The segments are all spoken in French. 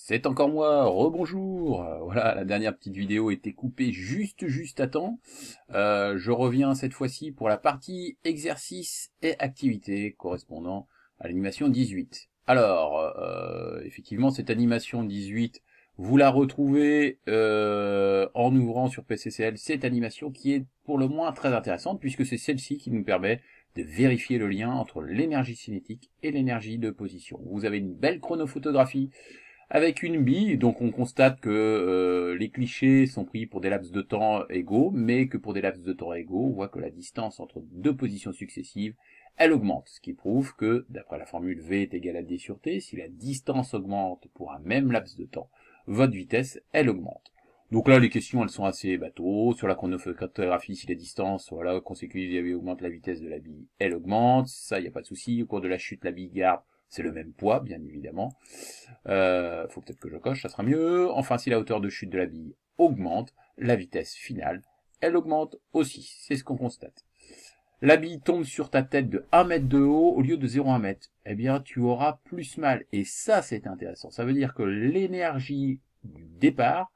C'est encore moi, rebonjour. Voilà, la dernière petite vidéo était coupée juste à temps. Je reviens cette fois-ci pour la partie exercice et activité correspondant à l'animation 18. Alors, effectivement, cette animation 18, vous la retrouvez en ouvrant sur PCCL cette animation qui est pour le moins très intéressante puisque c'est celle-ci qui nous permet de vérifier le lien entre l'énergie cinétique et l'énergie de position. Vous avez une belle chronophotographie avec une bille, donc on constate que les clichés sont pris pour des laps de temps égaux, mais que pour des laps de temps égaux, on voit que la distance entre deux positions successives, elle augmente, ce qui prouve que, d'après la formule V est égale à D sur T, si la distance augmente pour un même laps de temps, votre vitesse, elle augmente. Donc là, les questions, elles sont assez bateaux. Sur la chronophotographie, si la distance, voilà, consécutive augmente, la vitesse de la bille, elle augmente. Ça, il n'y a pas de souci. Au cours de la chute, la bille garde, c'est le même poids, bien évidemment. Faut peut-être que je coche, ça sera mieux. Enfin, si la hauteur de chute de la bille augmente, la vitesse finale, elle augmente aussi. C'est ce qu'on constate. La bille tombe sur ta tête de 1 mètre de haut au lieu de 0,1 mètre. Eh bien, tu auras plus mal. Et ça, c'est intéressant. Ça veut dire que l'énergie du départ,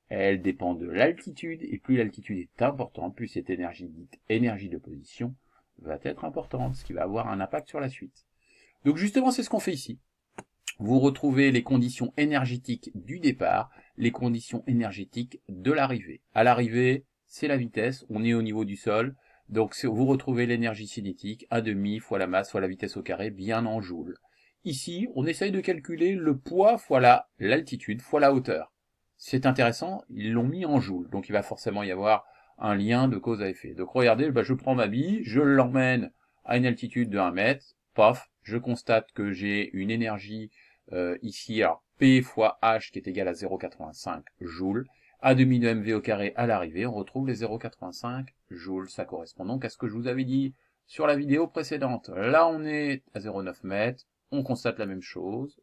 elle dépend de l'altitude, et plus l'altitude est importante, plus cette énergie dite énergie de position va être importante, ce qui va avoir un impact sur la suite. Donc justement, c'est ce qu'on fait ici. Vous retrouvez les conditions énergétiques du départ, les conditions énergétiques de l'arrivée. À l'arrivée, c'est la vitesse, on est au niveau du sol, donc vous retrouvez l'énergie cinétique, 1/2 fois la masse fois la vitesse au carré, bien en joules. Ici, on essaye de calculer le poids fois l'altitude fois la hauteur. C'est intéressant, ils l'ont mis en joules, donc il va forcément y avoir un lien de cause à effet. Donc regardez, je prends ma bille, je l'emmène à une altitude de 1 mètre, paf, je constate que j'ai une énergie ici, alors P fois H qui est égal à 0,85 joules, A demi de MV au carré à l'arrivée, on retrouve les 0,85 joules. Ça correspond donc à ce que je vous avais dit sur la vidéo précédente. Là, on est à 0,9 mètres, on constate la même chose.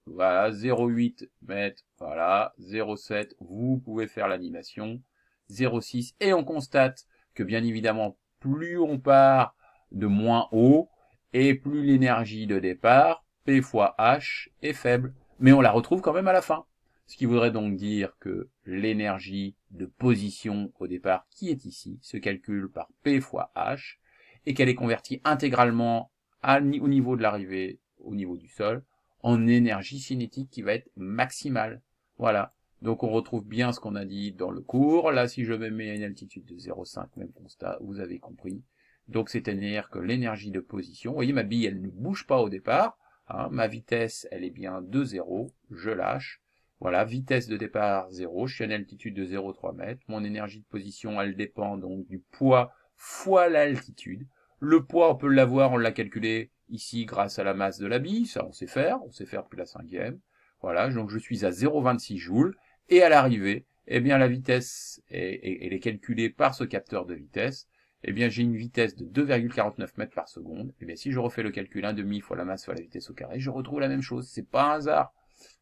Voilà, 0,8 mètres, voilà, 0,7, vous pouvez faire l'animation, 0,6, et on constate que bien évidemment, plus on part de moins haut, et plus l'énergie de départ, P fois H, est faible. Mais on la retrouve quand même à la fin. Ce qui voudrait donc dire que l'énergie de position au départ, qui est ici, se calcule par P fois H, et qu'elle est convertie intégralement au niveau de l'arrivée, au niveau du sol, en énergie cinétique qui va être maximale. Voilà. Donc on retrouve bien ce qu'on a dit dans le cours. Là, si je me mets à une altitude de 0,5, même constat, vous avez compris. Donc c'est-à-dire que l'énergie de position, vous voyez ma bille, elle ne bouge pas au départ. Hein, ma vitesse, elle est bien de 0, je lâche. Voilà, vitesse de départ 0, je suis à une altitude de 0,3 mètres. Mon énergie de position, elle dépend donc du poids fois l'altitude. Le poids, on peut l'avoir, on l'a calculé ici grâce à la masse de la bille, ça on sait faire depuis la 5e. Voilà, donc je suis à 0,26 joules, et à l'arrivée, eh bien la vitesse, elle est calculée par ce capteur de vitesse, eh bien j'ai une vitesse de 2,49 mètres par seconde, et bien si je refais le calcul 1/2 fois la masse fois la vitesse au carré, je retrouve la même chose, c'est pas un hasard.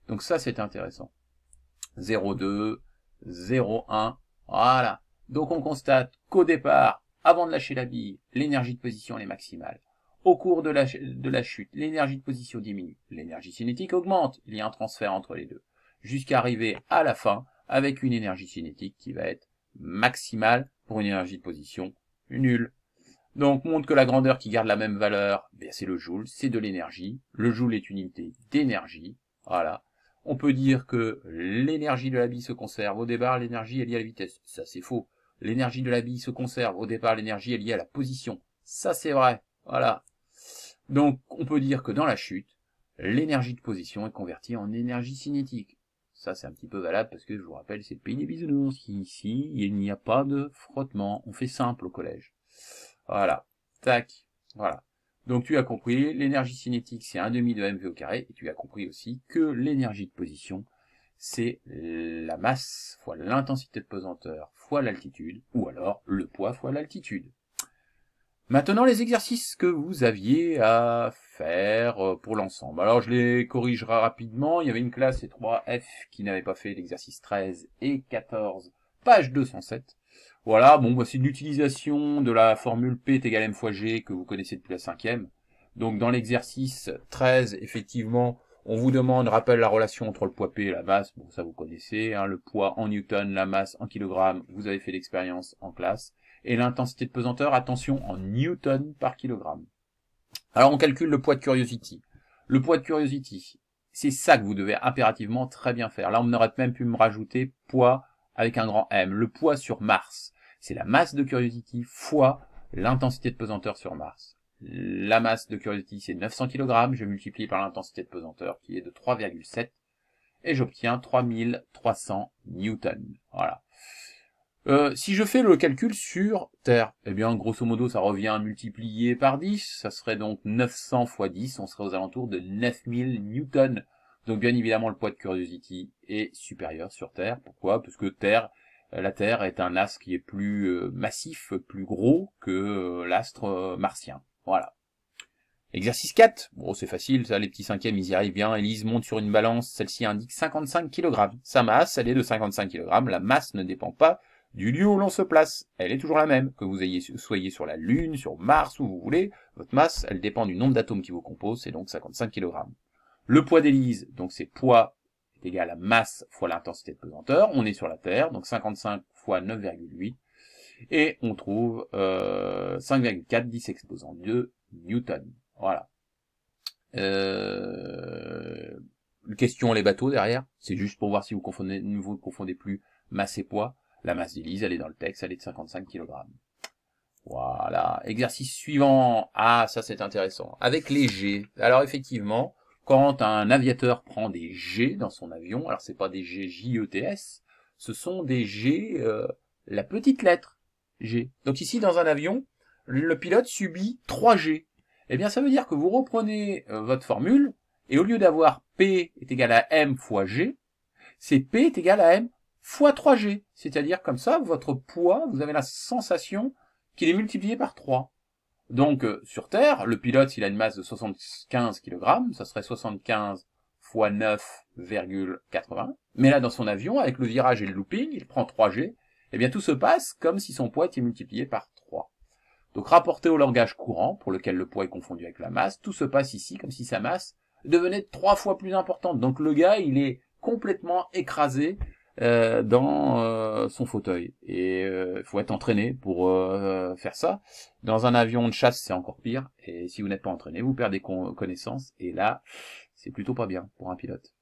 Donc ça c'est intéressant. 0,2, 0,1, voilà. Donc on constate qu'au départ, avant de lâcher la bille, l'énergie de position est maximale. Au cours de la chute, l'énergie de position diminue, l'énergie cinétique augmente, il y a un transfert entre les deux, jusqu'à arriver à la fin avec une énergie cinétique qui va être maximale pour une énergie de position nulle. Donc montre que la grandeur qui garde la même valeur, c'est le joule, c'est de l'énergie. Le joule est une unité d'énergie. Voilà. On peut dire que l'énergie de la bille se conserve. Au départ, l'énergie est liée à la vitesse. Ça, c'est faux. L'énergie de la bille se conserve. Au départ, l'énergie est liée à la position. Ça, c'est vrai. Voilà. Donc, on peut dire que dans la chute, l'énergie de position est convertie en énergie cinétique. Ça, c'est un petit peu valable parce que, je vous rappelle, c'est le pays des bisounours. Ici, il n'y a pas de frottement. On fait simple au collège. Voilà. Tac. Voilà. Donc, tu as compris, l'énergie cinétique, c'est 1/2 de mv au carré. Et tu as compris aussi que l'énergie de position, c'est la masse fois l'intensité de pesanteur fois l'altitude, ou alors le poids fois l'altitude. Maintenant, les exercices que vous aviez à faire pour l'ensemble. Alors, je les corrigerai rapidement. Il y avait une classe C3F qui n'avait pas fait l'exercice 13 et 14, page 207. Voilà, bon, c'est l'utilisation de la formule P est égal à M fois G que vous connaissez depuis la 5e. Donc, dans l'exercice 13, effectivement, On vous demande, rappelle la relation entre le poids P et la masse, bon ça vous connaissez, hein, le poids en newton, la masse en kilogrammes, vous avez fait l'expérience en classe, et l'intensité de pesanteur, attention, en newton par kilogramme. Alors on calcule le poids de Curiosity. Le poids de Curiosity, c'est ça que vous devez impérativement très bien faire. Là on aurait même pu me rajouter poids avec un grand M, le poids sur Mars. C'est la masse de Curiosity fois l'intensité de pesanteur sur Mars. La masse de Curiosity, c'est 900 kg, je multiplie par l'intensité de pesanteur, qui est de 3,7, et j'obtiens 3300 newtons. Voilà. Si je fais le calcul sur Terre, eh bien, grosso modo, ça revient multiplié par 10, ça serait donc 900 fois 10, on serait aux alentours de 9000 newtons. Donc, bien évidemment, le poids de Curiosity est supérieur sur Terre. Pourquoi? Parce que la Terre est un astre qui est plus massif, plus gros que l'astre martien. Voilà. Exercice 4. Bon, c'est facile, ça, les petits cinquièmes, ils y arrivent bien. Élise monte sur une balance, celle-ci indique 55 kg. Sa masse, elle est de 55 kg. La masse ne dépend pas du lieu où l'on se place. Elle est toujours la même. Que vous soyez sur la Lune, sur Mars, où vous voulez, votre masse, elle dépend du nombre d'atomes qui vous composent, c'est donc 55 kg. Le poids d'Élise, donc c'est poids est égal à masse fois l'intensité de pesanteur. On est sur la Terre, donc 55 fois 9,8. Et on trouve 5,4 10 exposant 2 newtons. Voilà. Question les bateaux derrière, c'est juste pour voir si vous confondez plus masse et poids. La masse d'Élise, elle est dans le texte, elle est de 55 kg. Voilà. Exercice suivant. Ah, ça c'est intéressant. Avec les G. Alors effectivement, quand un aviateur prend des G dans son avion, alors c'est pas des G JETS, ce sont des G, la petite lettre G. Donc ici, dans un avion, le pilote subit 3 G. Eh bien, ça veut dire que vous reprenez votre formule, et au lieu d'avoir P est égal à M fois G, c'est P est égal à M fois 3G. C'est-à-dire, comme ça, votre poids, vous avez la sensation qu'il est multiplié par 3. Donc, sur Terre, le pilote, s'il a une masse de 75 kg, ça serait 75 fois 9,80. Mais là, dans son avion, avec le virage et le looping, il prend 3G. Eh bien, tout se passe comme si son poids était multiplié par 3. Donc, rapporté au langage courant, pour lequel le poids est confondu avec la masse, tout se passe ici comme si sa masse devenait 3 fois plus importante. Donc, le gars, il est complètement écrasé dans son fauteuil. Et il faut être entraîné pour faire ça. Dans un avion de chasse, c'est encore pire. Et si vous n'êtes pas entraîné, vous perdez connaissance. Et là, c'est plutôt pas bien pour un pilote.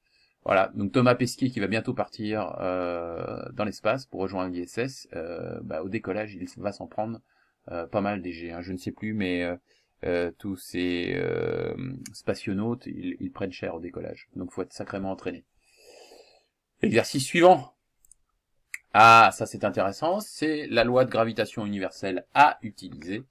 Voilà, donc Thomas Pesquet qui va bientôt partir dans l'espace pour rejoindre l'ISS, au décollage, il va s'en prendre pas mal des G, hein, je ne sais plus, mais tous ces spationautes, ils prennent cher au décollage, donc faut être sacrément entraîné. Exercice suivant. Ah, ça c'est intéressant, c'est la loi de gravitation universelle à utiliser.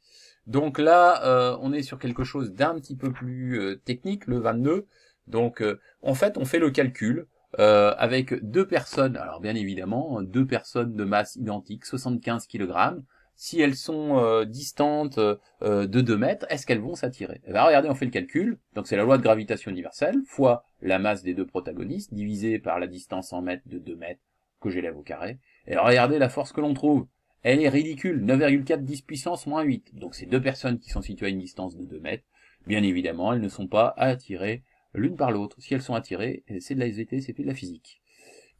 Donc là, on est sur quelque chose d'un petit peu plus technique, le 22. Donc, en fait, on fait le calcul avec deux personnes, alors bien évidemment, deux personnes de masse identique, 75 kg. Si elles sont distantes de 2 mètres, est-ce qu'elles vont s'attirer? Eh bien, regardez, on fait le calcul. Donc, c'est la loi de gravitation universelle, fois la masse des deux protagonistes, divisée par la distance en mètres de 2 mètres que j'élève au carré. Et alors, regardez la force que l'on trouve. Elle est ridicule, 9,4 10 puissance moins 8. Donc, c'est deux personnes qui sont situées à une distance de 2 mètres. Bien évidemment, elles ne sont pas attirées l'une par l'autre. Si elles sont attirées, c'est de la SVT, c'est plus de la physique.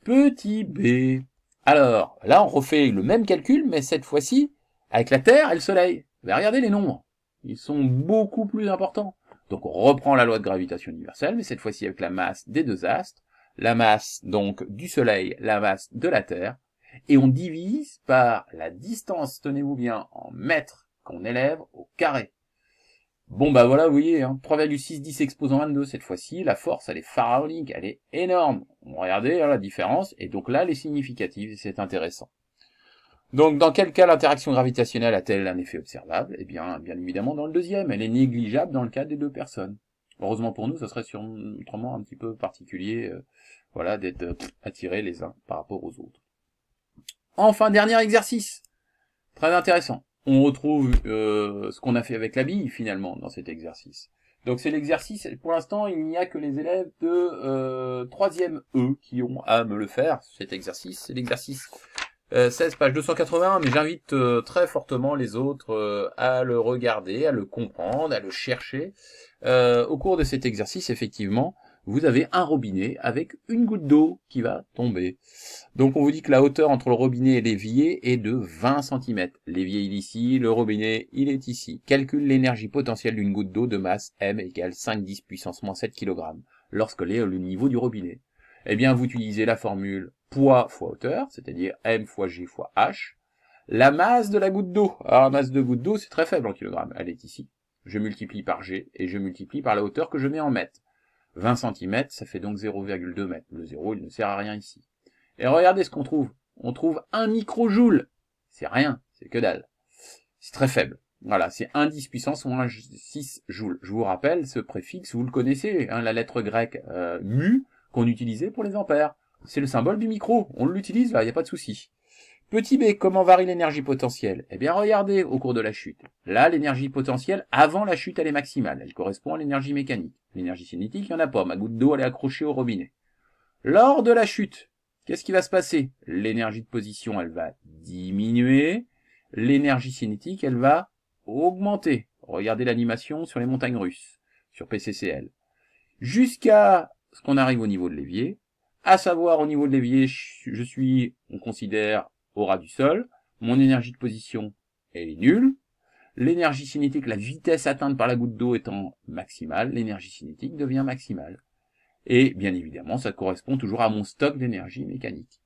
Petit b. Alors, là, on refait le même calcul, mais cette fois-ci, avec la Terre et le Soleil. Ben, regardez les nombres. Ils sont beaucoup plus importants. Donc, on reprend la loi de gravitation universelle, mais cette fois-ci avec la masse des deux astres, la masse, donc, du Soleil, la masse de la Terre, et on divise par la distance, tenez-vous bien, en mètres qu'on élève au carré. Bon bah voilà, vous voyez, hein, 3,6 10 exposant 22 cette fois-ci, la force elle est pharaonique, elle est énorme. Regardez hein, la différence, et donc là elle est significative, et c'est intéressant. Donc dans quel cas l'interaction gravitationnelle a-t-elle un effet observable? Eh bien, bien évidemment dans le deuxième, elle est négligeable dans le cas des deux personnes. Heureusement pour nous, ça serait autrement un petit peu particulier, voilà, d'être attirés les uns par rapport aux autres. Enfin, dernier exercice, très intéressant. On retrouve ce qu'on a fait avec la bille, finalement, dans cet exercice. Donc c'est l'exercice, pour l'instant, il n'y a que les élèves de 3e E qui ont à me le faire, cet exercice. C'est l'exercice 16, page 281, mais j'invite très fortement les autres à le regarder, à le comprendre, à le chercher. Au cours de cet exercice, effectivement, vous avez un robinet avec une goutte d'eau qui va tomber. Donc on vous dit que la hauteur entre le robinet et l'évier est de 20 cm. L'évier il est ici, le robinet il est ici. Calcule l'énergie potentielle d'une goutte d'eau de masse M égale 5×10 puissance moins 7 kg lorsqu'elle est au niveau du robinet. Eh bien vous utilisez la formule poids fois hauteur, c'est-à-dire M fois G fois H. La masse de la goutte d'eau. Alors la masse de goutte d'eau c'est très faible en kilogrammes, elle est ici. Je multiplie par G et je multiplie par la hauteur que je mets en mètres. 20 cm, ça fait donc 0,2 mètres. Le 0, il ne sert à rien ici. Et regardez ce qu'on trouve. On trouve 1 microjoule. C'est rien, c'est que dalle. C'est très faible. Voilà, c'est 1,10 puissance moins 6 joules. Je vous rappelle, ce préfixe, vous le connaissez, hein, la lettre grecque mu qu'on utilisait pour les ampères. C'est le symbole du micro. On l'utilise là, il n'y a pas de souci. Petit b, comment varie l'énergie potentielle? Eh bien, regardez au cours de la chute. Là, l'énergie potentielle, avant la chute, elle est maximale. Elle correspond à l'énergie mécanique. L'énergie cinétique, il n'y en a pas. Ma goutte d'eau, elle est accrochée au robinet. Lors de la chute, qu'est-ce qui va se passer? L'énergie de position, elle va diminuer. L'énergie cinétique, elle va augmenter. Regardez l'animation sur les montagnes russes, sur PCCL. Jusqu'à ce qu'on arrive au niveau de l'évier. À savoir, au niveau de l'évier, on considère au ras du sol, mon énergie de position elle est nulle, l'énergie cinétique, la vitesse atteinte par la goutte d'eau étant maximale, l'énergie cinétique devient maximale. Et bien évidemment, ça correspond toujours à mon stock d'énergie mécanique.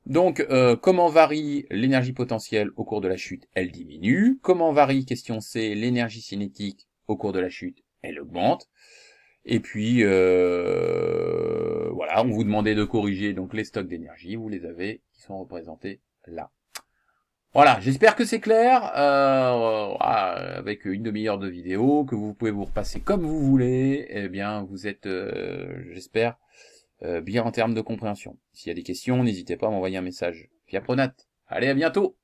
Donc, comment varie l'énergie potentielle au cours de la chute? Elle diminue. Comment varie, question C, l'énergie cinétique au cours de la chute? Elle augmente. Et puis, voilà, on vous demandait de corriger donc les stocks d'énergie, vous les avez, qui sont représentés là. Voilà, j'espère que c'est clair, avec une demi-heure de vidéo, que vous pouvez vous repasser comme vous voulez, eh bien, vous êtes, j'espère, bien en termes de compréhension. S'il y a des questions, n'hésitez pas à m'envoyer un message via Pronat. Allez, à bientôt!